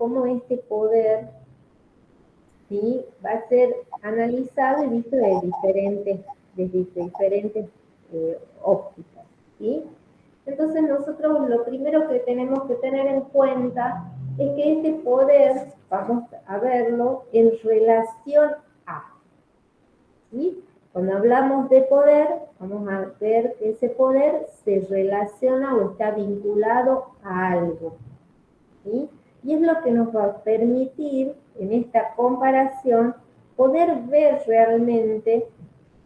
cómo este poder, ¿sí?, va a ser analizado y visto desde diferentes ópticas, ¿sí? Entonces nosotros lo primero que tenemos que tener en cuenta es que este poder, vamos a verlo en relación a, ¿sí? Cuando hablamos de poder, vamos a ver que ese poder se relaciona o está vinculado a algo, ¿sí? Y es lo que nos va a permitir, en esta comparación, poder ver realmente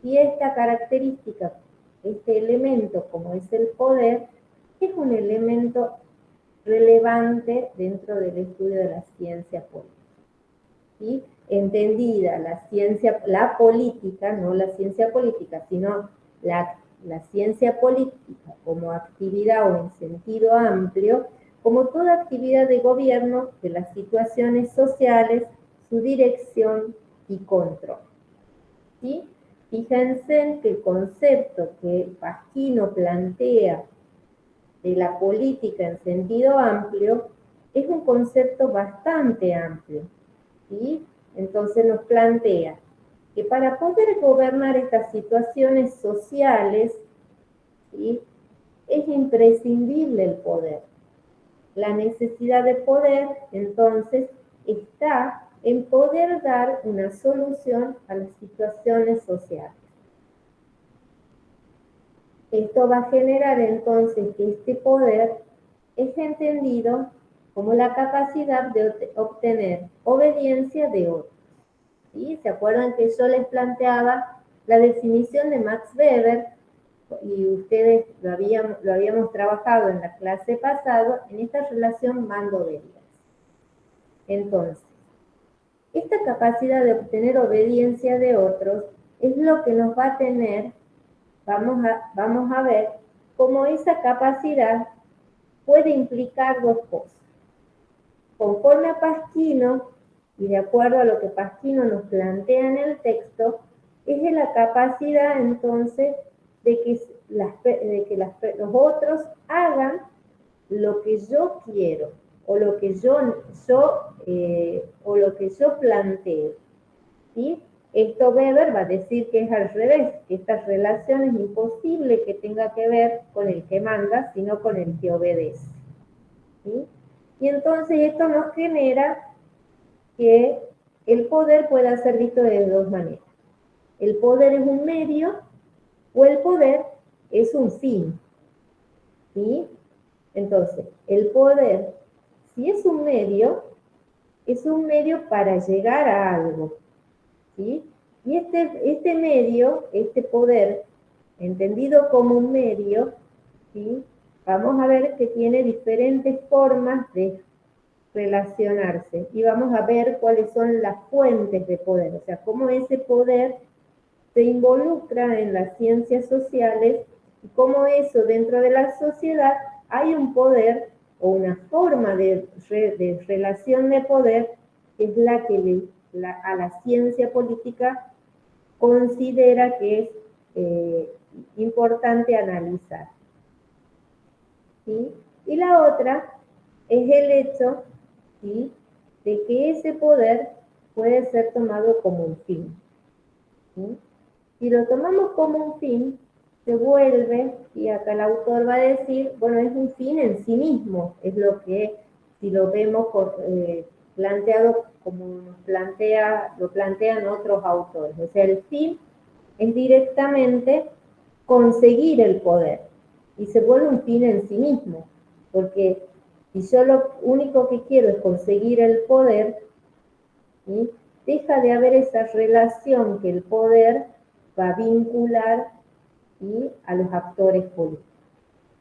si esta característica, este elemento como es el poder, es un elemento relevante dentro del estudio de la ciencia política, ¿sí? Entendida la política, no la ciencia política, sino la ciencia política como actividad o en sentido amplio, como toda actividad de gobierno de las situaciones sociales, su dirección y control, ¿sí? Fíjense que el concepto que Pasquino plantea de la política en sentido amplio es un concepto bastante amplio, ¿sí? Entonces nos plantea que para poder gobernar estas situaciones sociales, ¿sí?, es imprescindible el poder. La necesidad de poder, entonces, está en poder dar una solución a las situaciones sociales. Esto va a generar entonces que este poder es entendido como la capacidad de obtener obediencia de otros, ¿sí? ¿Se acuerdan que yo les planteaba la definición de Max Weber? Y ustedes lo habíamos trabajado en la clase pasada, en esta relación mando-obediencia. Entonces, esta capacidad de obtener obediencia de otros es lo que nos va a tener, vamos a ver cómo esa capacidad puede implicar dos cosas. Conforme a Pasquino, y de acuerdo a lo que Pasquino nos plantea en el texto, es de la capacidad entonces de que los otros hagan lo que yo quiero o lo que yo planteo, ¿sí? Esto Weber va a decir que es al revés, que esta relación es imposible que tenga que ver con el que manda, sino con el que obedece, ¿sí? Y entonces esto nos genera que el poder pueda ser visto de dos maneras. El poder es un medio o el poder es un fin, ¿sí? Entonces, el poder, si es un medio para llegar a algo, ¿sí? Y este medio, este poder, entendido como un medio, ¿sí?, vamos a ver que tiene diferentes formas de relacionarse y vamos a ver cuáles son las fuentes de poder, o sea, cómo ese poder se involucra en las ciencias sociales y cómo eso dentro de la sociedad hay un poder o una forma de relación de poder que es la que a la ciencia política considera que es importante analizar, ¿sí? Y la otra es el hecho, ¿sí?, de que ese poder puede ser tomado como un fin, ¿sí? Si lo tomamos como un fin, se vuelve, y acá el autor va a decir, bueno, es un fin en sí mismo, es lo que, si lo vemos planteado como lo plantean otros autores. O sea, el fin es directamente conseguir el poder, y se vuelve un fin en sí mismo, porque si yo lo único que quiero es conseguir el poder, ¿sí?, deja de haber esa relación que el poder va a vincular, ¿sí?, a los actores políticos,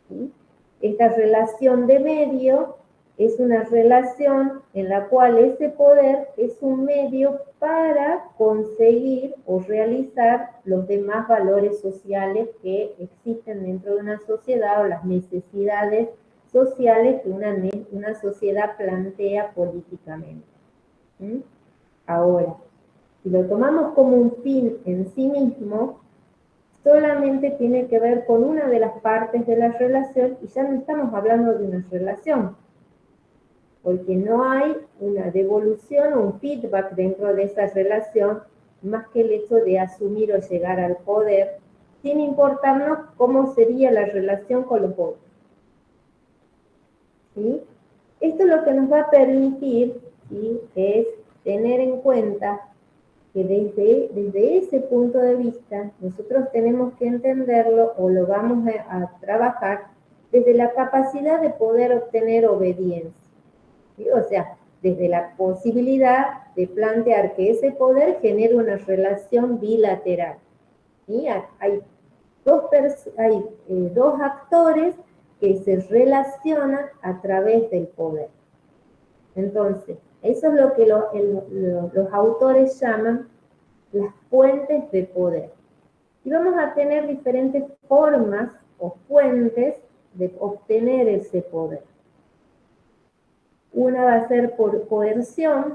¿sí? Esta relación de medio es una relación en la cual ese poder es un medio para conseguir o realizar los demás valores sociales que existen dentro de una sociedad o las necesidades sociales que una sociedad plantea políticamente, ¿sí? Ahora, si lo tomamos como un fin en sí mismo, solamente tiene que ver con una de las partes de la relación y ya no estamos hablando de una relación. porque no hay una devolución o un feedback dentro de esa relación, más que el hecho de asumir o llegar al poder, sin importarnos cómo sería la relación con los otros. ¿Sí? Esto lo que nos va a permitir, ¿sí?, es tener en cuenta que desde ese punto de vista nosotros tenemos que entenderlo o lo vamos a trabajar desde la capacidad de poder obtener obediencia. ¿Sí? O sea, desde la posibilidad de plantear que ese poder genere una relación bilateral. ¿Sí? Hay dos actores que se relacionan a través del poder. Entonces, eso es lo que los autores llaman las fuentes de poder. Y vamos a tener diferentes formas o fuentes de obtener ese poder. Una va a ser por coerción,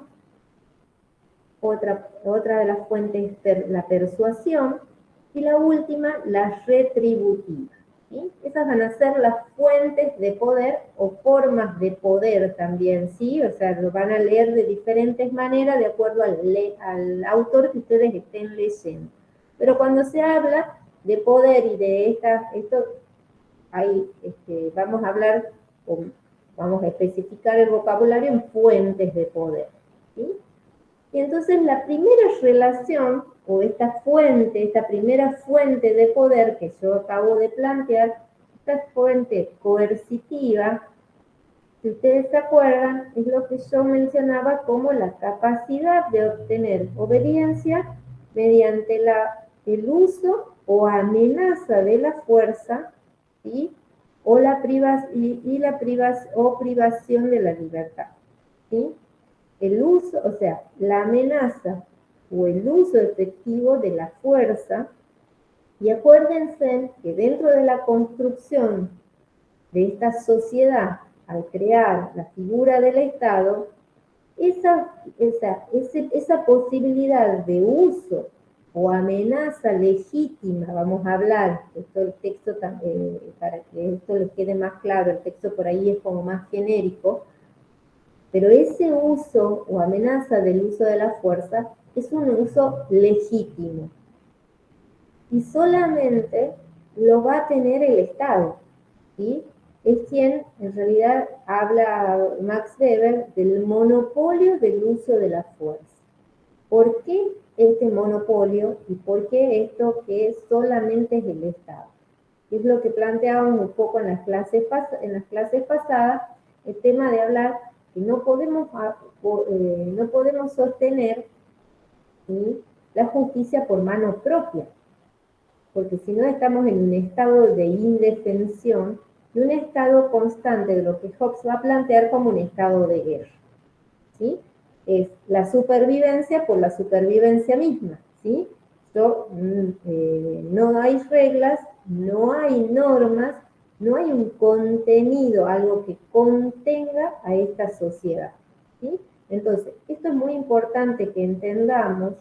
otra de las fuentes la persuasión, y la última, la retributiva. ¿Sí? Esas van a ser las fuentes de poder o formas de poder también, ¿sí? O sea, lo van a leer de diferentes maneras de acuerdo al autor que ustedes estén leyendo. Pero cuando se habla de poder y de vamos a hablar, vamos a especificar el vocabulario en fuentes de poder, ¿sí? Y entonces la primera relación, o esta primera fuente de poder que yo acabo de plantear, esta fuente coercitiva, si ustedes se acuerdan, es lo que yo mencionaba como la capacidad de obtener obediencia mediante el uso o amenaza de la fuerza, ¿sí?, o privación de la libertad, ¿sí? El uso, o sea, la amenaza o el uso efectivo de la fuerza. Y acuérdense que dentro de la construcción de esta sociedad, al crear la figura del Estado, esa posibilidad de uso o amenaza legítima, vamos a hablar, el texto, para que esto les quede más claro, el texto por ahí es como más genérico, pero ese uso o amenaza del uso de la fuerza es un uso legítimo. Y solamente lo va a tener el Estado, ¿sí? Es quien en realidad habla Max Weber del monopolio del uso de la fuerza. ¿Por qué este monopolio y por qué esto que solamente es el Estado? Es lo que planteábamos un poco en las clases pasadas, el tema de hablar que no podemos sostener, ¿sí?, la justicia por mano propia, porque si no estamos en un estado de indefensión y un estado constante de lo que Hobbes va a plantear como un estado de guerra, ¿sí? Es la supervivencia por la supervivencia misma, ¿sí? No hay reglas, no hay normas, no hay un contenido, algo que contenga a esta sociedad, ¿sí? Entonces, esto es muy importante que entendamos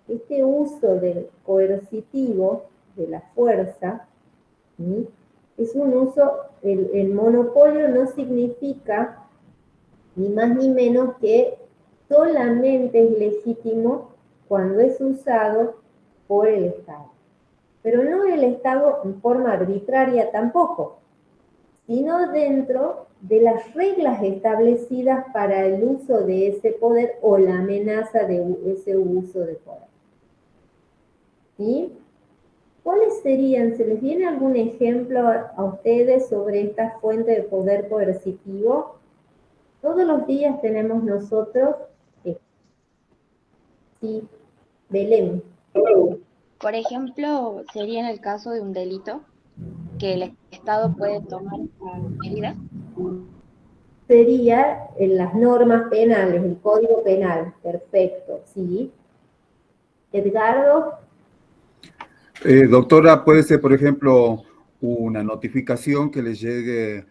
este uso del coercitivo de la fuerza, ¿sí? Es un uso, el monopolio no significa ni más ni menos que solamente es legítimo cuando es usado por el Estado. Pero no el Estado en forma arbitraria tampoco, sino dentro de las reglas establecidas para el uso de ese poder o la amenaza de ese uso de poder. ¿Sí? ¿Cuáles serían? ¿Se les viene algún ejemplo a ustedes sobre esta fuente de poder coercitivo? Todos los días tenemos nosotros, sí, Belén. Por ejemplo, sería en el caso de un delito que el Estado puede tomar medidas. Sería en las normas penales, el Código Penal, perfecto, sí. Edgardo. Doctora, puede ser, por ejemplo, una notificación que le llegue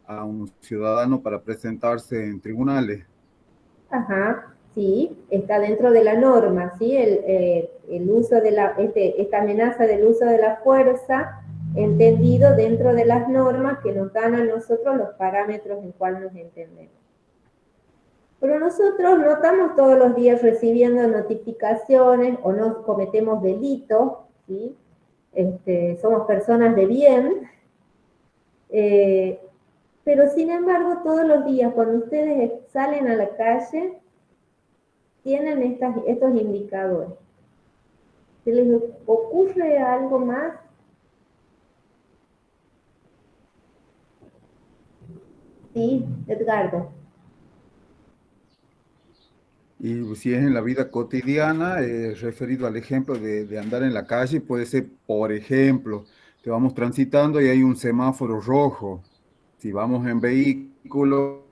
a un ciudadano para presentarse en tribunales. Ajá, sí, está dentro de la norma, ¿sí? El uso de esta amenaza del uso de la fuerza, entendido dentro de las normas que nos dan a nosotros los parámetros en cuales nos entendemos. Pero nosotros no estamos todos los días recibiendo notificaciones o no cometemos delitos, ¿sí? Somos personas de bien, eh, pero sin embargo todos los días cuando ustedes salen a la calle tienen estos indicadores. ¿Se les ocurre algo más? Sí, Edgardo. Y si es en la vida cotidiana, referido al ejemplo de andar en la calle, puede ser, por ejemplo, que vamos transitando y hay un semáforo rojo. Si vamos en vehículo,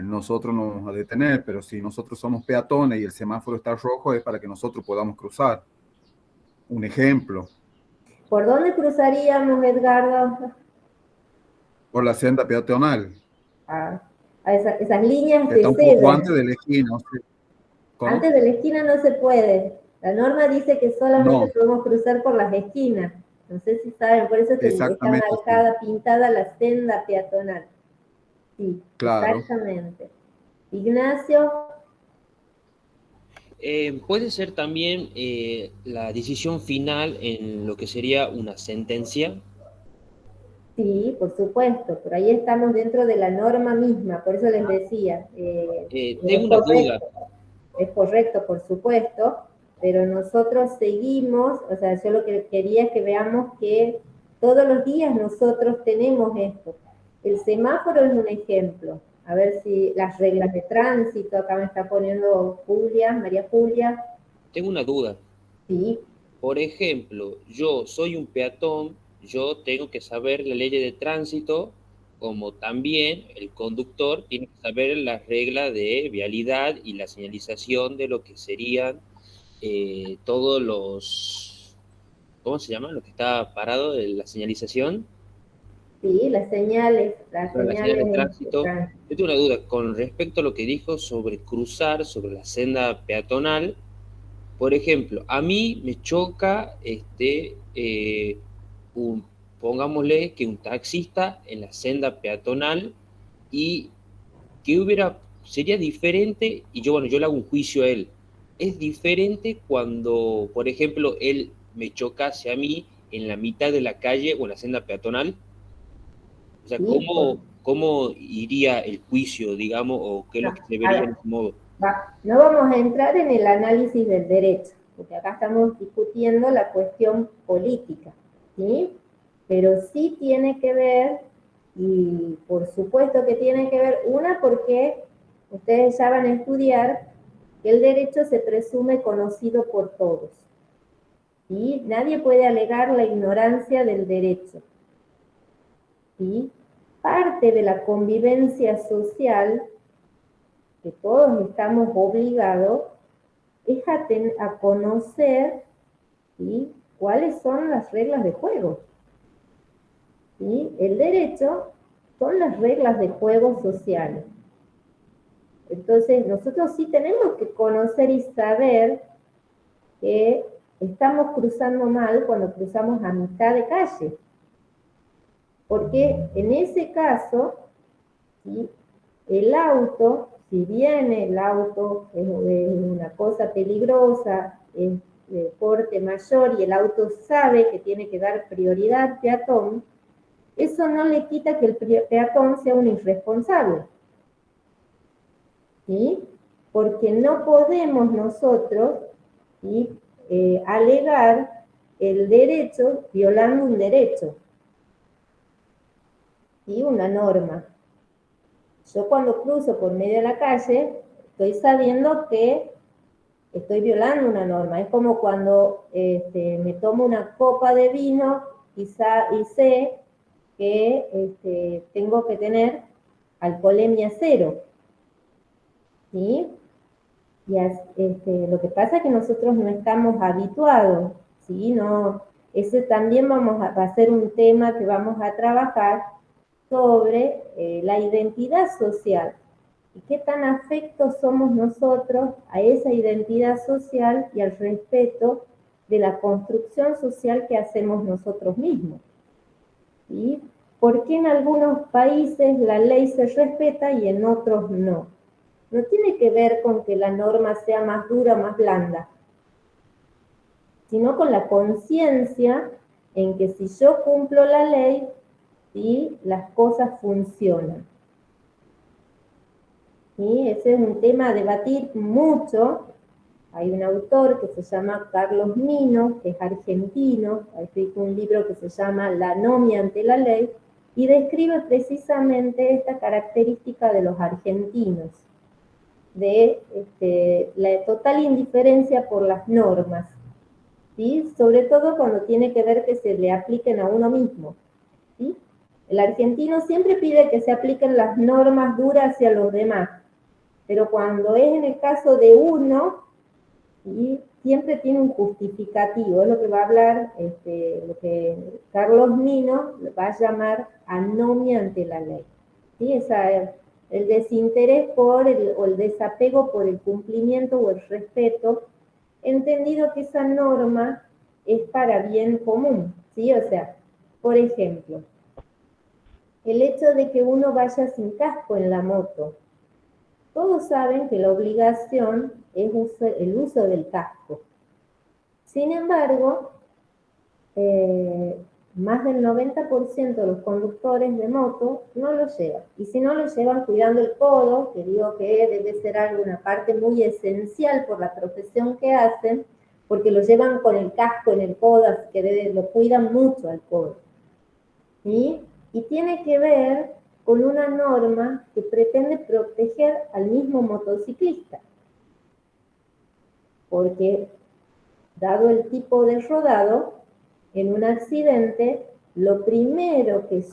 nosotros nos vamos a detener, pero si nosotros somos peatones y el semáforo está rojo, es para que nosotros podamos cruzar. Un ejemplo, ¿Por dónde cruzaríamos, Edgardo? por la senda peatonal, A esas líneas que de está un poco cebra. antes de la esquina. O sea, Antes ¿cómo? de la esquina no se puede. La norma dice que solamente No, podemos cruzar por las esquinas. No sé si saben, por eso está exactamente, sí, marcada, pintada la senda peatonal. Sí, claro. exactamente. Ignacio, Puede ser también la decisión final en lo que sería una sentencia. sí, por supuesto, pero ahí estamos dentro de la norma misma, por eso les decía, Tengo una duda. es correcto, por supuesto, pero nosotros seguimos, o sea, yo lo que quería es que veamos que todos los días nosotros tenemos esto. El semáforo es un ejemplo, a ver si las reglas de tránsito, acá me está poniendo Julia, María Julia, Tengo una duda. sí, Por ejemplo, yo soy un peatón, yo tengo que saber la ley de tránsito, como también el conductor tiene que saber las reglas de vialidad y la señalización de lo que serían todos los, ¿cómo se llama? Lo que está parado de la señalización, sí, las las señales de señales de tránsito. tránsito. Yo tengo una duda con respecto a lo que dijo sobre cruzar sobre la senda peatonal. Por ejemplo, a mí me choca un, pongámosle que un taxista en la senda peatonal y que sería diferente, y yo, bueno, yo le hago un juicio a él. Es diferente cuando, por ejemplo, él me chocase a mí en la mitad de la calle o en la senda peatonal. O sea, ¿Sí? ¿cómo iría el juicio, digamos, o qué es No, lo que se a vería ver, en ese modo? no vamos a entrar en el análisis del derecho, porque acá estamos discutiendo la cuestión política, ¿sí? Pero sí tiene que ver, y por supuesto que tiene que ver, una porque ustedes ya van a estudiar que el derecho se presume conocido por todos, ¿sí? Nadie puede alegar la ignorancia del derecho, ¿sí? Parte de la convivencia social que todos estamos obligados es a conocer, ¿sí?, cuáles son las reglas de juego. ¿Sí? El derecho son las reglas de juego sociales. Entonces, nosotros sí tenemos que conocer y saber que estamos cruzando mal cuando cruzamos a mitad de calle. Porque en ese caso, ¿sí?, el auto, si bien el auto es una cosa peligrosa, es de porte mayor y el auto sabe que tiene que dar prioridad al peatón, eso no le quita que el peatón sea un irresponsable, ¿sí? Porque no podemos nosotros, ¿sí?, alegar el derecho violando un derecho, ¿sí?, una norma. Yo cuando cruzo por medio de la calle, estoy sabiendo que estoy violando una norma. Es como cuando me tomo una copa de vino y sé que tengo que tener alcoholemia cero, ¿sí? Lo que pasa es que nosotros no estamos habituados, ¿sí? No, ese también va a ser un tema que vamos a trabajar sobre la identidad social y qué tan afectos somos nosotros a esa identidad social y al respeto de la construcción social que hacemos nosotros mismos, ¿sí? ¿Por qué en algunos países la ley se respeta y en otros no? no tiene que ver con que la norma sea más dura o más blanda, sino con la conciencia en que si yo cumplo la ley, ¿sí?, las cosas funcionan. ¿Sí? Ese es un tema a debatir mucho. Hay un autor que se llama Carlos Nino, que es argentino, ha escrito un libro que se llama La anomia ante la ley, y describe precisamente esta característica de los argentinos, de la total indiferencia por las normas, ¿sí? Sobre todo cuando tiene que ver que se le apliquen a uno mismo, ¿sí? El argentino siempre pide que se apliquen las normas duras hacia los demás, pero cuando es en el caso de uno, ¿sí?, siempre tiene un justificativo. Es lo que va a hablar, lo que Carlos Nino va a llamar anomia ante la ley, ¿sí? El desinterés o el desapego por el cumplimiento o el respeto, entendido que esa norma es para bien común, ¿sí? O sea, por ejemplo, el hecho de que uno vaya sin casco en la moto. Todos saben que la obligación es el uso del casco. Sin embargo, más del 90% de los conductores de moto no lo llevan. Y si no lo llevan cuidando el codo, que digo que debe ser una parte muy esencial por la profesión que hacen, porque lo llevan con el casco en el codo, así que lo cuidan mucho al codo. ¿Sí? Y tiene que ver con una norma que pretende proteger al mismo motociclista. Porque, dado el tipo de rodado, en un accidente, lo primero que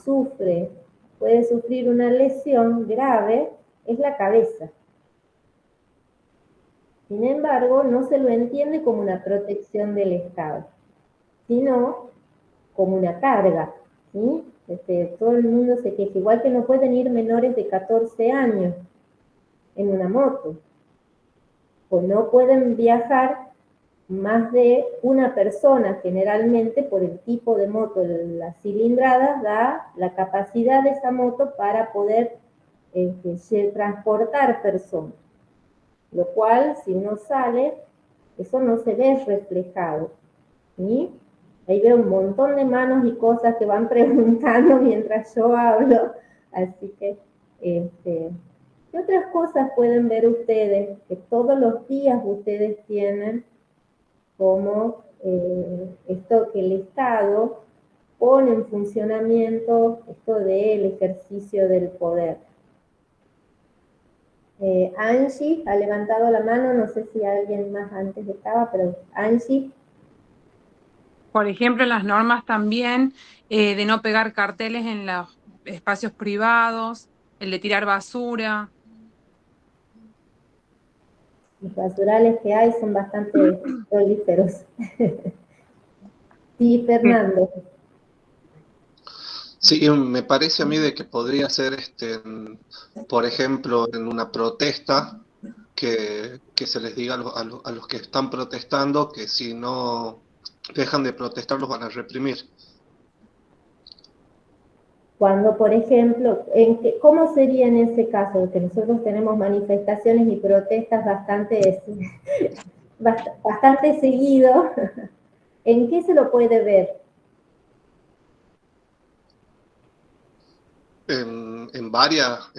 puede sufrir una lesión grave, es la cabeza. Sin embargo, no se lo entiende como una protección del Estado, sino como una carga, ¿sí? Todo el mundo se queja, igual que no pueden ir menores de 14 años en una moto, o no pueden viajar más de una persona, generalmente por el tipo de moto. Las cilindradas da la capacidad de esa moto para poder transportar personas, lo cual, si uno sale, eso no se ve reflejado, ¿sí? Ahí veo un montón de manos y cosas que van preguntando mientras yo hablo, así que, ¿qué otras cosas pueden ver ustedes que todos los días ustedes tienen como esto que el Estado pone en funcionamiento, esto del ejercicio del poder? Angie ha levantado la mano, no sé si alguien más antes estaba, pero Angie. Por ejemplo, las normas también de no pegar carteles en los espacios privados, el de tirar basura. Los basurales que hay son bastante prolíferos. Sí, Fernando. Sí, me parece a mí de que podría ser, por ejemplo, en una protesta, que se les diga a los que están protestando que si no dejan de protestar los van a reprimir. Cuando, por ejemplo, ¿cómo sería en ese caso? Que nosotros tenemos manifestaciones y protestas bastante seguido. ¿En qué se lo puede ver? En varias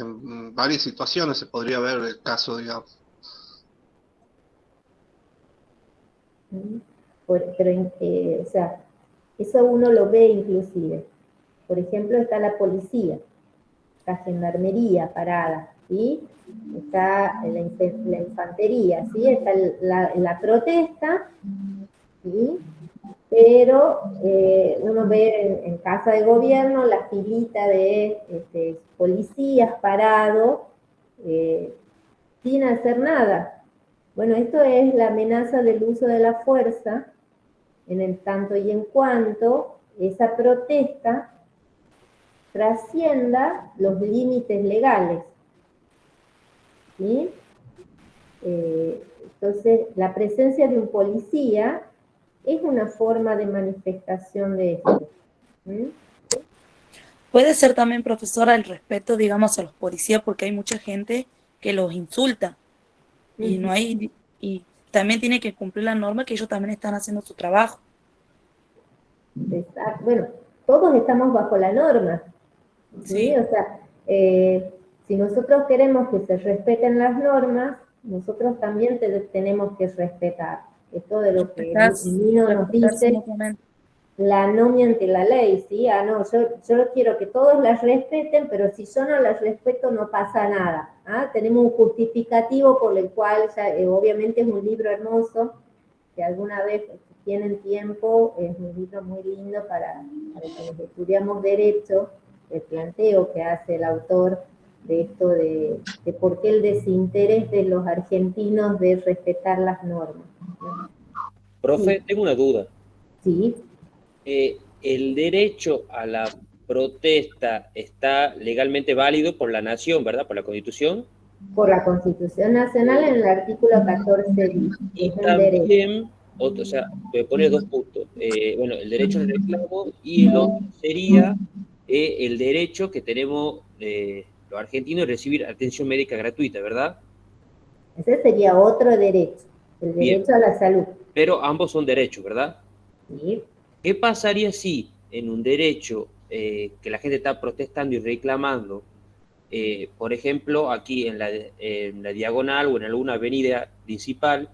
situaciones se podría ver el caso, digamos. Pero, o sea, eso uno lo ve inclusive. Por ejemplo, está la policía, está gendarmería parada, ¿sí? Está la infantería, ¿sí? Está la protesta, ¿sí? Pero uno ve en casa de gobierno la filita de policías parados sin hacer nada. Bueno, esto es la amenaza del uso de la fuerza, en el tanto y en cuanto esa protesta trascienda los límites legales, ¿sí? Entonces, la presencia de un policía es una forma de manifestación de esto. ¿Mm? Puede ser también, profesora, el respeto, digamos, a los policías, porque hay mucha gente que los insulta y no hay, y también tiene que cumplir la norma que ellos también están haciendo su trabajo. Exacto. Bueno, todos estamos bajo la norma, ¿sí? Sí. O sea, si nosotros queremos que se respeten las normas, nosotros también tenemos que respetar. Esto de lo que Nino nos dice, la anomia ante la ley, ¿sí? Ah, no, yo quiero que todos las respeten, pero si yo no las respeto no pasa nada. ¿Ah? Tenemos un justificativo por el cual, ya, obviamente es un libro hermoso, que alguna vez, si tienen tiempo, es un libro muy lindo para quienes estudiamos Derecho, el planteo que hace el autor de esto de por qué el desinterés de los argentinos de respetar las normas. Profe, Sí. tengo una duda. Sí. El derecho a la protesta está legalmente válido por la nación, ¿verdad? Por la Constitución. Por la Constitución Nacional en el artículo 14 bis. Y Es el derecho. también, o sea, voy a poner dos puntos. Bueno, el derecho al reclamo y el otro sería el derecho que tenemos los argentinos de recibir atención médica gratuita, ¿verdad? Ese sería otro derecho, el derecho Bien. a la salud. Pero ambos son derechos, ¿verdad? Sí. ¿Qué pasaría si en un derecho que la gente está protestando y reclamando, por ejemplo, aquí en la diagonal o en alguna avenida principal,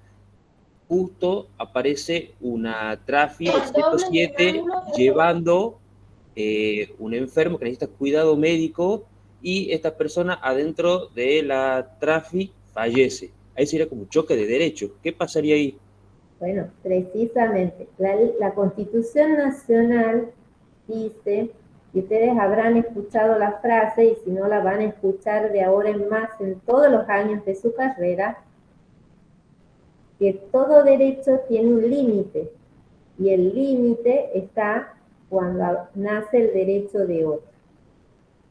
justo aparece una Trafi 207 llevando un enfermo que necesita cuidado médico y esta persona adentro de la Trafi fallece? Ahí sería como un choque de derechos. ¿Qué pasaría ahí? Bueno, precisamente, la Constitución Nacional dice, y ustedes habrán escuchado la frase, y si no la van a escuchar de ahora en más en todos los años de su carrera, que todo derecho tiene un límite, y el límite está cuando nace el derecho de otro.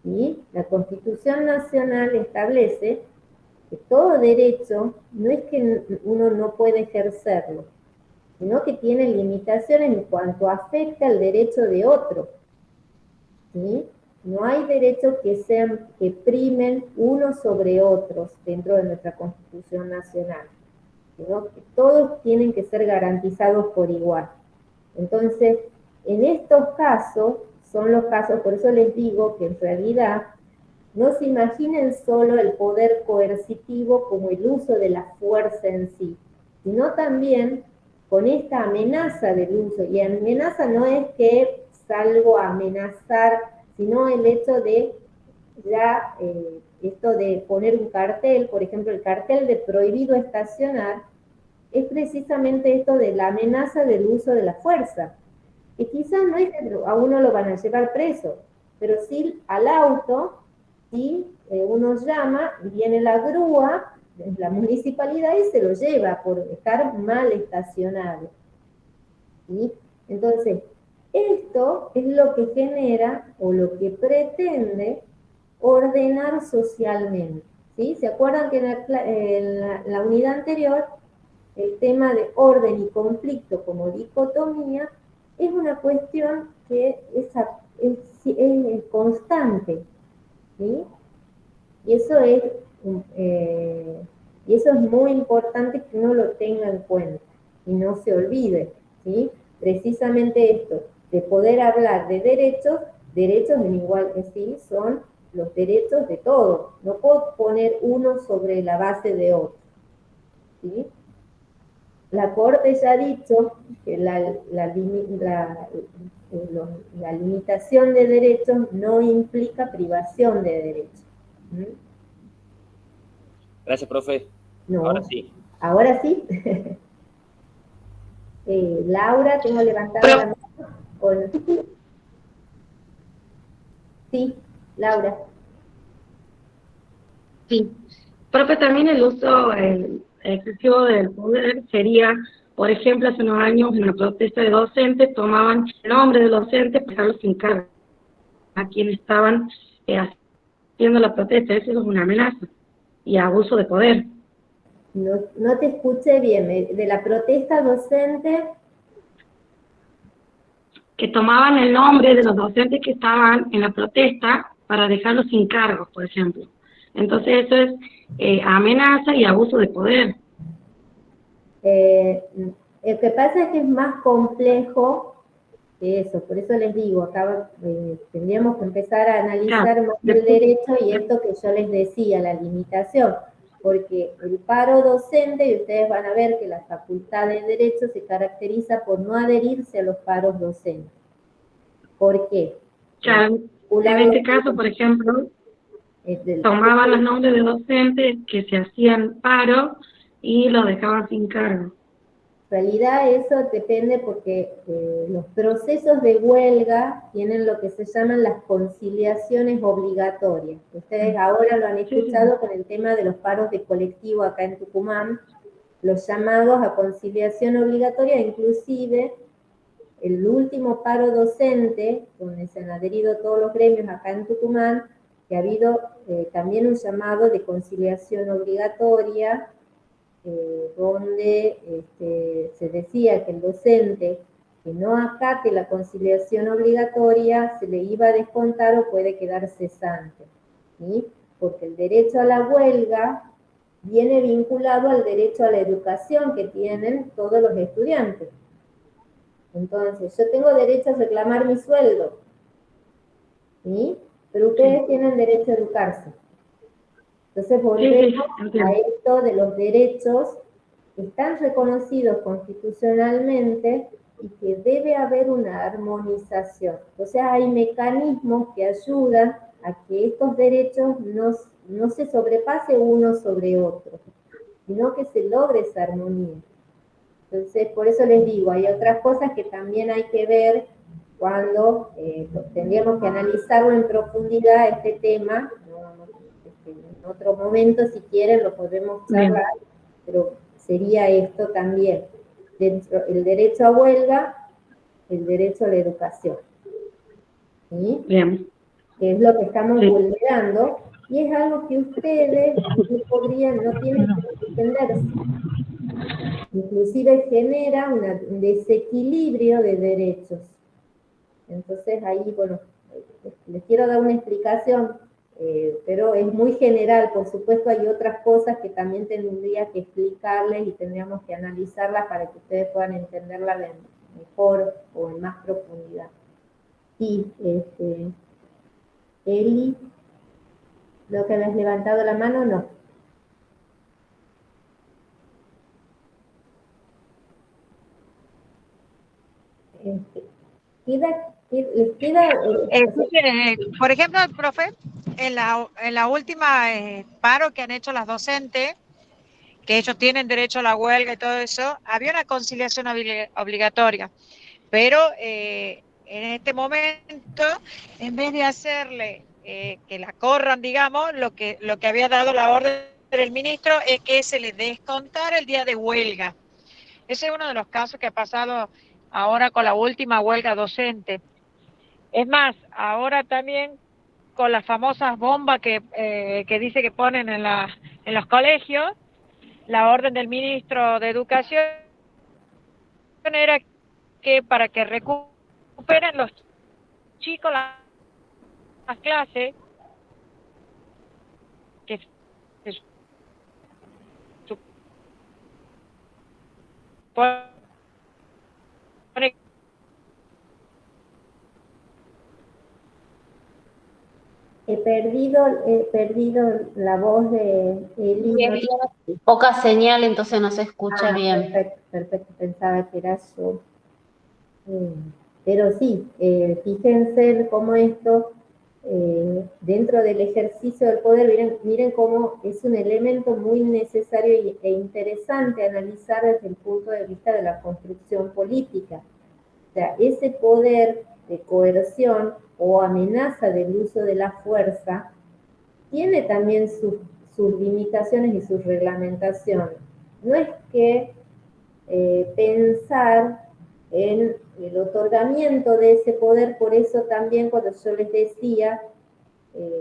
¿Sí? La Constitución Nacional establece que todo derecho no es que uno no puede ejercerlo, sino que tiene limitaciones en cuanto afecta el derecho de otro. ¿Sí? No hay derechos que primen unos sobre otros dentro de nuestra Constitución Nacional, sino que todos tienen que ser garantizados por igual. Entonces, en estos casos, son los casos, por eso les digo que en realidad no se imaginen solo el poder coercitivo como el uso de la fuerza en sí, sino también con esta amenaza del uso. Y amenaza no es que salgo a amenazar, sino el hecho de ya, esto de poner un cartel, por ejemplo, el cartel de prohibido estacionar, es precisamente esto de la amenaza del uso de la fuerza. Y quizás no es que a uno lo van a llevar preso, pero sí al auto, sí, uno llama, viene la grúa, la municipalidad y se lo lleva por estar mal estacionado. ¿Sí? Entonces, esto es lo que genera o lo que pretende ordenar socialmente. ¿Sí? ¿Se acuerdan que en la unidad anterior el tema de orden y conflicto como dicotomía es una cuestión que es constante, ¿sí? Y eso es muy importante que uno lo tenga en cuenta y no se olvide, ¿sí? Precisamente esto, de poder hablar de derechos en igual que sí son los derechos de todos. No puedo poner uno sobre la base de otro, ¿sí? La Corte ya ha dicho que la limitación de derechos no implica privación de derechos. ¿Mm? Gracias, profe. No. Ahora sí. Ahora sí. Laura, tengo levantada la mano. Hola. Sí, Laura. Sí. Profe, también el uso excesivo del poder sería, por ejemplo, hace unos años en una protesta de docentes tomaban el nombre de docentes para dejarlos sin cargo a quienes estaban haciendo la protesta. Eso es una amenaza y abuso de poder. No te escuché bien. De la protesta docente. Que tomaban el nombre de los docentes que estaban en la protesta para dejarlos sin cargos, por ejemplo. Entonces eso es amenaza y abuso de poder. Lo que pasa es que es más complejo que eso, por eso les digo, acá tendríamos que empezar a analizar más el derecho y esto que yo les decía, la limitación, porque el paro docente, y ustedes van a ver que la Facultad de Derecho se caracteriza por no adherirse a los paros docentes. ¿Por qué? Claro, en este caso, por ejemplo, tomaban los nombres de docentes que se hacían paro y los dejaban sin cargo. En realidad eso depende porque los procesos de huelga tienen lo que se llaman las conciliaciones obligatorias. Ustedes ahora lo han escuchado con el tema de los paros de colectivo acá en Tucumán, los llamados a conciliación obligatoria, inclusive el último paro docente, donde se han adherido todos los gremios acá en Tucumán, que ha habido también un llamado de conciliación obligatoria, donde se decía que el docente que no acate la conciliación obligatoria se le iba a descontar o puede quedar cesante, ¿sí? Porque el derecho a la huelga viene vinculado al derecho a la educación que tienen todos los estudiantes. Entonces, yo tengo derecho a reclamar mi sueldo, ¿sí? Pero ustedes tienen derecho a educarse. Entonces volvemos a esto de los derechos que están reconocidos constitucionalmente y que debe haber una armonización. O sea, hay mecanismos que ayudan a que estos derechos no se sobrepase uno sobre otro, sino que se logre esa armonía. Entonces, por eso les digo, hay otras cosas que también hay que ver cuando tendríamos que analizarlo en profundidad este tema. En otro momento, si quieren, lo podemos charlar, pero sería esto también. El derecho a huelga, el derecho a la educación. ¿Sí? Bien. Que es lo que estamos vulnerando, y es algo que ustedes no tienen que defenderse. Inclusive genera un desequilibrio de derechos. Entonces ahí, bueno, les quiero dar una explicación, pero es muy general. Por supuesto hay otras cosas que también tendría que explicarles y tendríamos que analizarlas para que ustedes puedan entenderla mejor o en más profundidad. Y Eli, ¿lo que habías levantado la mano? No. Les queda por ejemplo, el profe, en la última paro que han hecho las docentes, que ellos tienen derecho a la huelga y todo eso, había una conciliación obligatoria, pero en este momento, en vez de hacerle que la corran, digamos, lo que había dado la orden del ministro es que se les descontara el día de huelga. Ese es uno de los casos que ha pasado ahora con la última huelga docente. Es más, ahora también con las famosas bombas que dice que ponen en los colegios, la orden del ministro de Educación era que para que recuperen los chicos las clases, que se supone He perdido la voz de Eli. Poca señal, entonces no se escucha bien. Perfecto, pensaba que era yo. Pero sí, fíjense cómo esto, dentro del ejercicio del poder, miren cómo es un elemento muy necesario e interesante analizar desde el punto de vista de la construcción política. O sea, ese poder de coerción o amenaza del uso de la fuerza tiene también sus limitaciones y sus reglamentaciones. No es que pensar en el otorgamiento de ese poder, por eso también cuando yo les decía,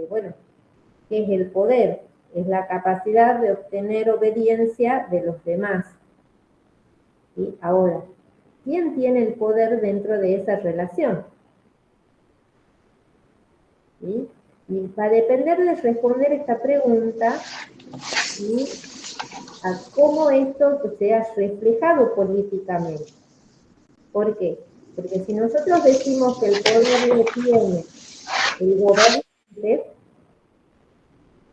bueno, ¿qué es el poder? Es la capacidad de obtener obediencia de los demás. ¿Sí? Ahora, ¿quién tiene el poder dentro de esa relación? ¿Sí? Y va a depender de responder esta pregunta y a cómo esto sea reflejado políticamente. ¿Por qué? Porque si nosotros decimos que el poder lo tiene el gobernante,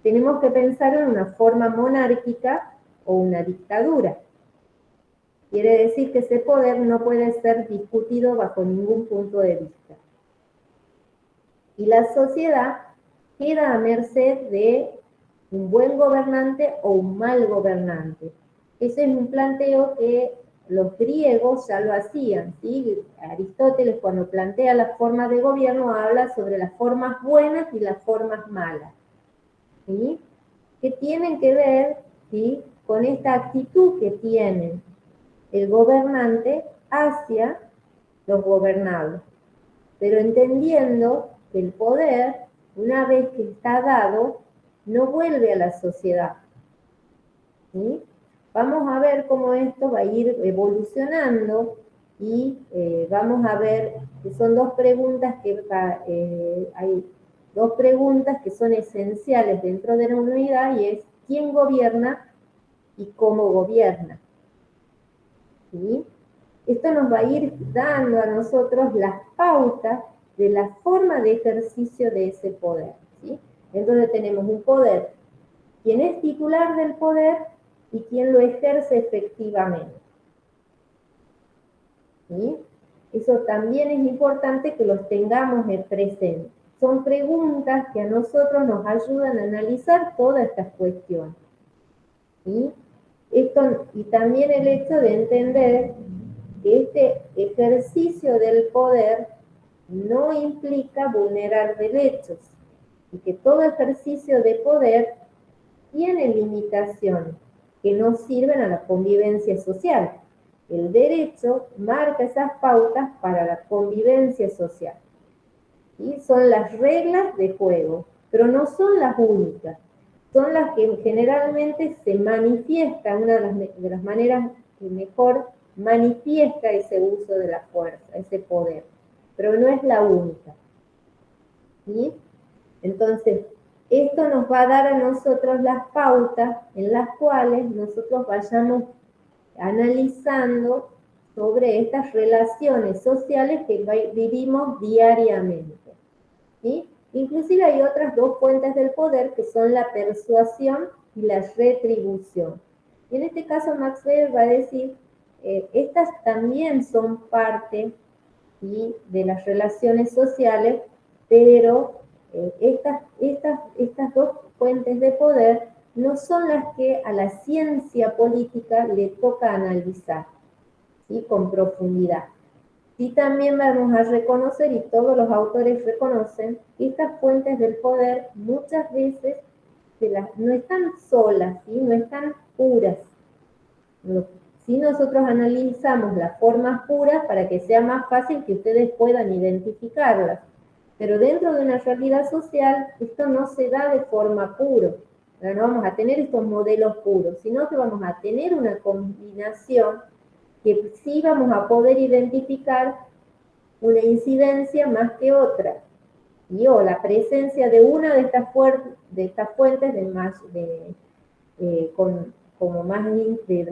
tenemos que pensar en una forma monárquica o una dictadura. Quiere decir que ese poder no puede ser discutido bajo ningún punto de vista. Y la sociedad queda a merced de un buen gobernante o un mal gobernante. Ese es un planteo que los griegos ya lo hacían, ¿sí? Aristóteles, cuando plantea las formas de gobierno, habla sobre las formas buenas y las formas malas, ¿sí? Que tienen que ver, ¿sí?, con esta actitud que tienen el gobernante hacia los gobernados, pero entendiendo que el poder, una vez que está dado, no vuelve a la sociedad, ¿sí? Vamos a ver cómo esto va a ir evolucionando y vamos a ver que son dos preguntas hay dos preguntas que son esenciales dentro de la unidad, y es ¿quién gobierna y cómo gobierna? ¿Sí? Esto nos va a ir dando a nosotros las pautas de la forma de ejercicio de ese poder, ¿sí? Entonces tenemos un poder, quien es titular del poder y quien lo ejerce efectivamente, ¿sí? Eso también es importante que los tengamos en presente. Son preguntas que a nosotros nos ayudan a analizar todas estas cuestiones, ¿sí? Y también el hecho de entender que este ejercicio del poder no implica vulnerar derechos y que todo ejercicio de poder tiene limitaciones que no sirven a la convivencia social. El derecho marca esas pautas para la convivencia social. ¿Sí? Son las reglas de juego, pero no son las únicas. Son las que generalmente se manifiestan, una de las maneras que mejor manifiesta ese uso de la fuerza, ese poder, pero no es la única. ¿Sí? Entonces, esto nos va a dar a nosotros las pautas en las cuales nosotros vayamos analizando sobre estas relaciones sociales que vivimos diariamente, ¿sí? Inclusive hay otras dos fuentes del poder que son la persuasión y la retribución. Y en este caso Max Weber va a decir, estas también son parte, ¿sí?, de las relaciones sociales, pero estas dos fuentes de poder no son las que a la ciencia política le toca analizar, ¿sí?, con profundidad. Sí, también vamos a reconocer, y todos los autores reconocen, que estas fuentes del poder muchas veces no están solas, ¿sí?, no están puras. Si nosotros analizamos las formas puras para que sea más fácil que ustedes puedan identificarlas, pero dentro de una realidad social esto no se da de forma pura. No vamos a tener estos modelos puros, sino que vamos a tener una combinación que sí vamos a poder identificar una incidencia más que otra, ¿sí?, o la presencia de una de estas fuentes de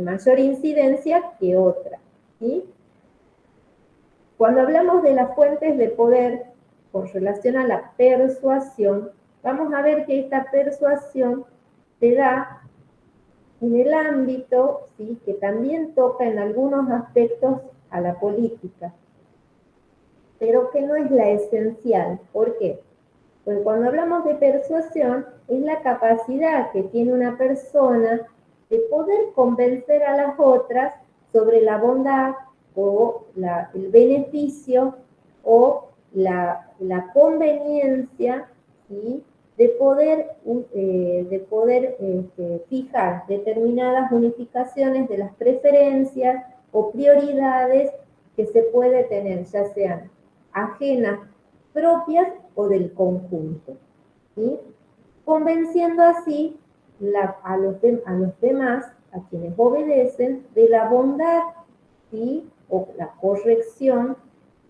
mayor incidencia que otra, ¿sí? Cuando hablamos de las fuentes de poder con relación a la persuasión, vamos a ver que esta persuasión se da en el ámbito, ¿sí?, que también toca en algunos aspectos a la política, pero que no es la esencial. ¿Por qué? Porque cuando hablamos de persuasión, es la capacidad que tiene una persona de poder convencer a las otras sobre la bondad o el beneficio o la conveniencia, ¿sí?, de poder fijar determinadas unificaciones de las preferencias o prioridades que se puede tener, ya sean ajenas, propias o del conjunto, ¿sí?, convenciendo así a los demás, a quienes obedecen, de la bondad, ¿sí?, o la corrección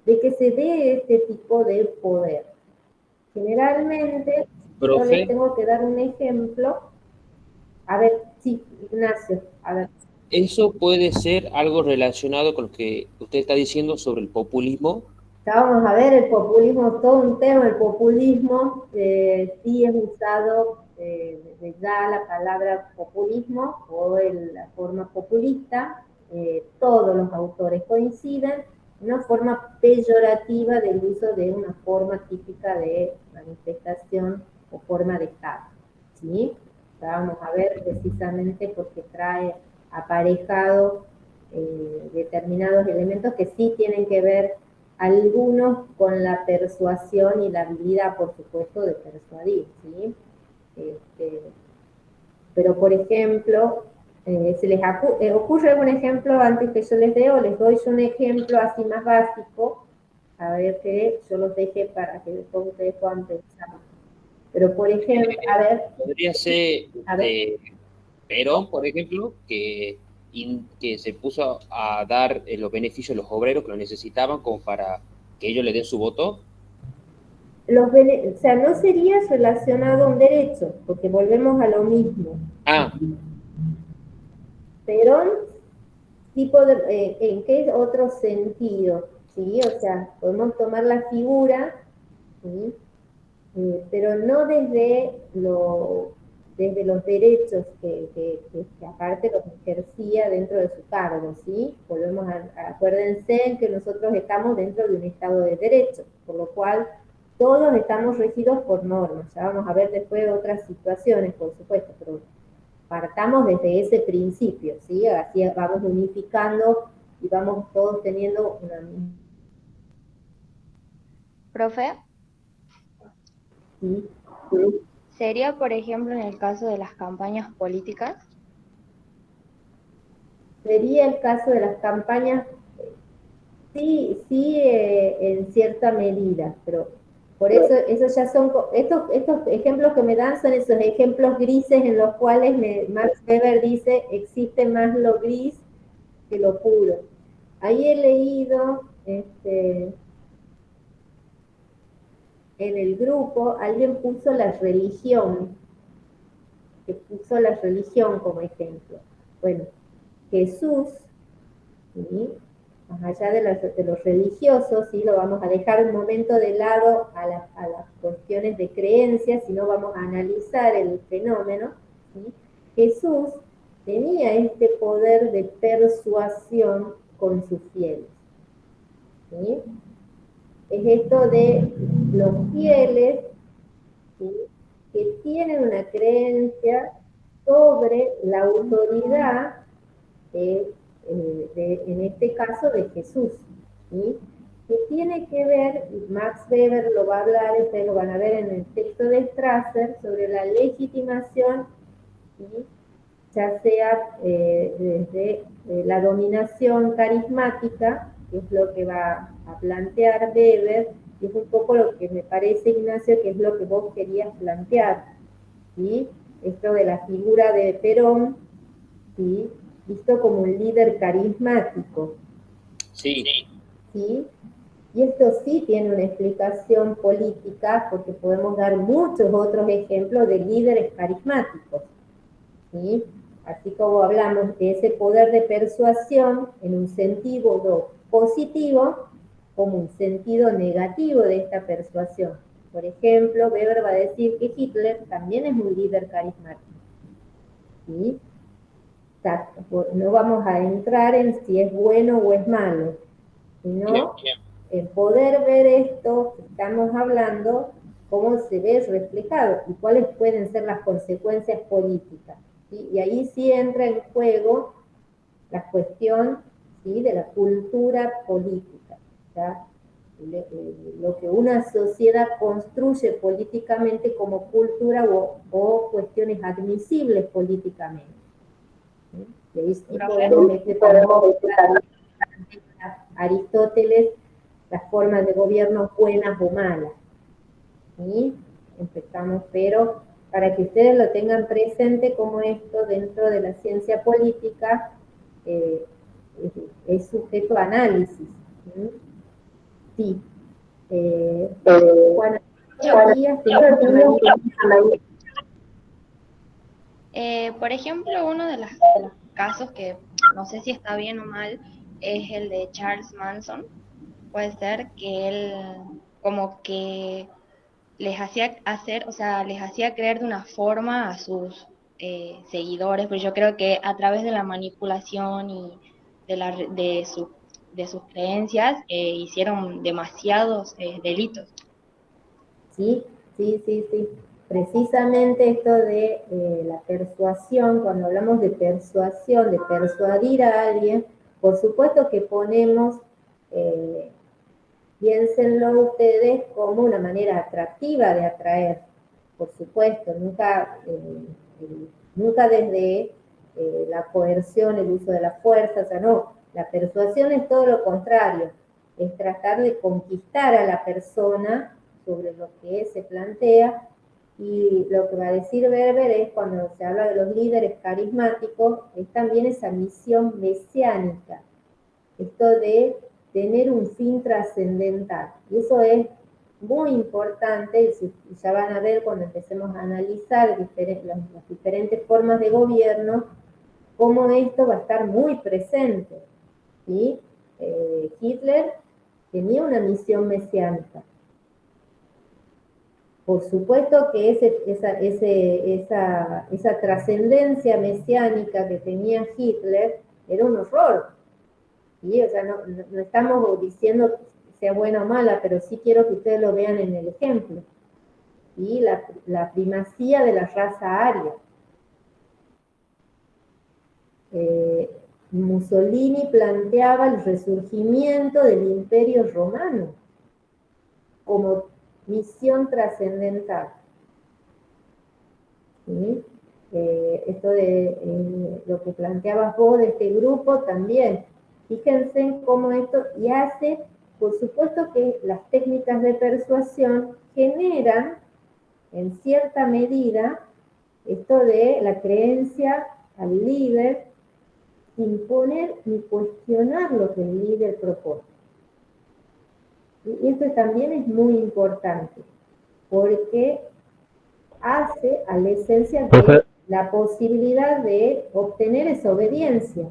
de que se dé este tipo de poder. Generalmente yo les Profe, tengo que dar un ejemplo. A ver, sí, Ignacio, a ver. eso puede ser algo relacionado con lo que usted está diciendo sobre el populismo. Ya vamos a ver, el populismo, todo un tema, el populismo sí es usado desde ya la palabra populismo o la forma populista, todos los autores coinciden, una forma peyorativa del uso de una forma típica de manifestación o forma de Estado, ¿sí? Ya vamos a ver precisamente porque trae aparejado determinados elementos que sí tienen que ver algunos con la persuasión y la habilidad, por supuesto, de persuadir, ¿sí? Pero, por ejemplo, ¿se les ocurre algún ejemplo antes que yo les dé o les doy yo un ejemplo así más básico? A ver que yo los deje para que después ustedes puedan pensar. Pero, por ejemplo, a ver... Podría ser A ver. Perón, por ejemplo, que se puso a dar los beneficios a los obreros que lo necesitaban como para que ellos le den su voto. O sea, no sería relacionado a un derecho, porque volvemos a lo mismo. Ah, Perón, ¿en qué otro sentido? ¿Sí? O sea, podemos tomar la figura, ¿sí? Pero no desde los derechos que aparte los ejercía dentro de su cargo, ¿sí? Volvemos acuérdense que nosotros estamos dentro de un Estado de Derecho, por lo cual todos estamos regidos por normas. Ya vamos a ver después otras situaciones, por supuesto, pero partamos desde ese principio, ¿sí? Así vamos unificando y vamos todos teniendo una misma... Profe, ¿Sí? sería, por ejemplo, en el caso de las campañas políticas. Sería el caso de las campañas, sí, en cierta medida, pero por eso ya son, estos ejemplos que me dan son esos ejemplos grises en los cuales Max Weber dice, existe más lo gris que lo puro. Ahí he leído, en el grupo, alguien puso la religión, que puso la religión como ejemplo. Bueno, Jesús, ¿sí? Más allá de los religiosos, ¿sí? Lo vamos a dejar un momento de lado a las cuestiones de creencias, sino vamos a analizar el fenómeno, ¿sí? Jesús tenía este poder de persuasión con sus fieles, ¿sí? Es esto de los fieles, ¿sí? Que tienen una creencia sobre la autoridad en este caso de Jesús, ¿sí? Que tiene que ver, Max Weber lo va a hablar, ustedes lo van a ver en el texto de Strasser, sobre la legitimación, ¿sí? Ya sea desde la dominación carismática, que es lo que va a plantear Weber, y es un poco lo que me parece, Ignacio, que es lo que vos querías plantear, ¿sí? Esto de la figura de Perón, ¿sí? Visto como un líder carismático. sí. ¿Sí? Y esto sí tiene una explicación política, porque podemos dar muchos otros ejemplos de líderes carismáticos, ¿sí? Así como hablamos de ese poder de persuasión en un sentido positivo, como un sentido negativo de esta persuasión. Por ejemplo, Weber va a decir que Hitler también es un líder carismático, ¿sí? No vamos a entrar en si es bueno o es malo, sino el poder ver esto que estamos hablando, cómo se ve reflejado y cuáles pueden ser las consecuencias políticas, ¿sí? Y ahí sí entra en juego la cuestión, ¿sí? De la cultura política, ¿ya? Lo que una sociedad construye políticamente como cultura o cuestiones admisibles políticamente. Y ahí sí podemos Aristóteles las formas de gobierno buenas o malas. ¿Sí? Empezamos, pero para que ustedes lo tengan presente como esto dentro de la ciencia política es sujeto a análisis. ¿Sí? Juana, teorías que no Por ejemplo, uno de los casos que no sé si está bien o mal es el de Charles Manson. Puede ser que él como que les hacía hacer, o sea, les hacía creer de una forma a sus seguidores, pero yo creo que a través de la manipulación y de de sus creencias hicieron demasiados delitos. Sí, sí, sí, sí. Precisamente esto de la persuasión, cuando hablamos de persuasión, de persuadir a alguien, por supuesto que ponemos, piénsenlo ustedes, como una manera atractiva de atraer, por supuesto, nunca desde la coerción, el uso de la fuerza, o sea, no, la persuasión es todo lo contrario, es tratar de conquistar a la persona sobre lo que se plantea, y lo que va a decir Berber es, cuando se habla de los líderes carismáticos, es también esa misión mesiánica, esto de tener un fin trascendental. Y eso es muy importante, y ya van a ver cuando empecemos a analizar las diferentes formas de gobierno, cómo esto va a estar muy presente. ¿Sí? Hitler tenía una misión mesiánica. Por supuesto que esa trascendencia mesiánica que tenía Hitler era un horror. ¿Sí? O sea, no estamos diciendo que sea buena o mala, pero sí quiero que ustedes lo vean en el ejemplo. ¿Sí? La primacía de la raza aria. Mussolini planteaba el resurgimiento del Imperio Romano como misión trascendental. ¿Sí? Esto de lo que planteabas vos de este grupo también. Fíjense en cómo esto, y hace, por supuesto que las técnicas de persuasión generan, en cierta medida, esto de la creencia al líder, sin poner ni cuestionar lo que el líder propone. Y esto también es muy importante, porque hace a la esencia de la posibilidad de obtener esa obediencia.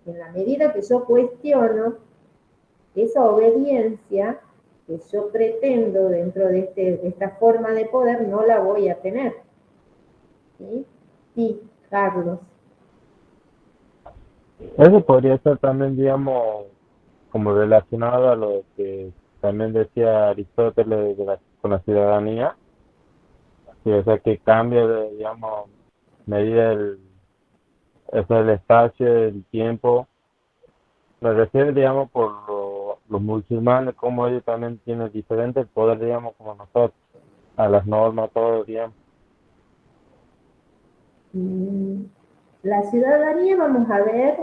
En la medida que yo cuestiono, esa obediencia que yo pretendo dentro de esta forma de poder, no la voy a tener. ¿Sí? Sí, Carlos. Eso podría ser también, digamos, como relacionado a lo que también decía Aristóteles con la ciudadanía, sí, o sea, que cambia, digamos, medida eso el espacio, el tiempo. Me refiero, digamos, por los musulmanes, como ellos también tienen diferente el poder, digamos, como nosotros, a las normas, todo, digamos. La ciudadanía, vamos a ver,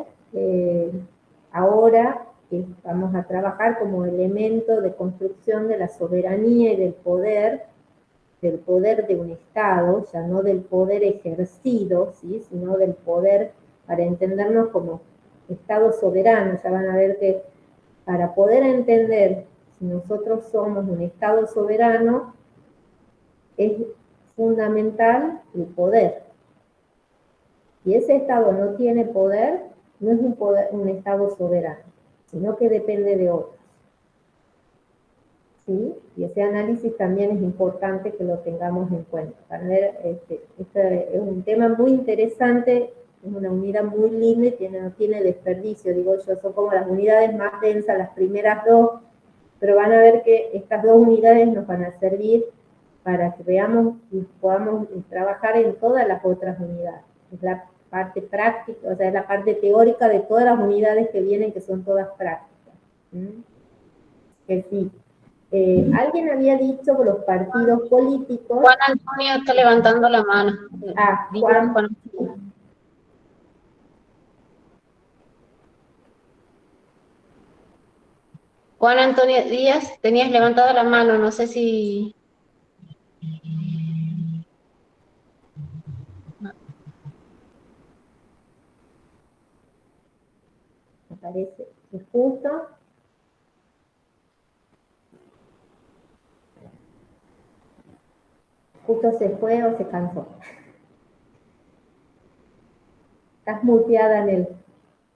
ahora que vamos a trabajar como elemento de construcción de la soberanía y del poder de un Estado, ya no del poder ejercido, ¿sí? Sino del poder, para entendernos como Estado soberano. Ya van a ver que para poder entender si nosotros somos un Estado soberano, es fundamental el poder. Si ese Estado no tiene poder, no es un Estado soberano, sino que depende de otros. ¿Sí? Y ese análisis también es importante que lo tengamos en cuenta. Este es un tema muy interesante, es una unidad muy linda y no tiene desperdicio, digo yo, son como las unidades más densas, las primeras dos, pero van a ver que estas dos unidades nos van a servir para que veamos y podamos trabajar en todas las otras unidades. Es la parte práctica, o sea, es la parte teórica de todas las unidades que vienen, que son todas prácticas. Que sí. Alguien había dicho que los partidos políticos... Juan Antonio está levantando la mano. Juan. Juan Antonio Díaz, tenías levantada la mano, no sé si... Me parece que es justo. Justo se fue o se cansó. Estás muteada, Nel.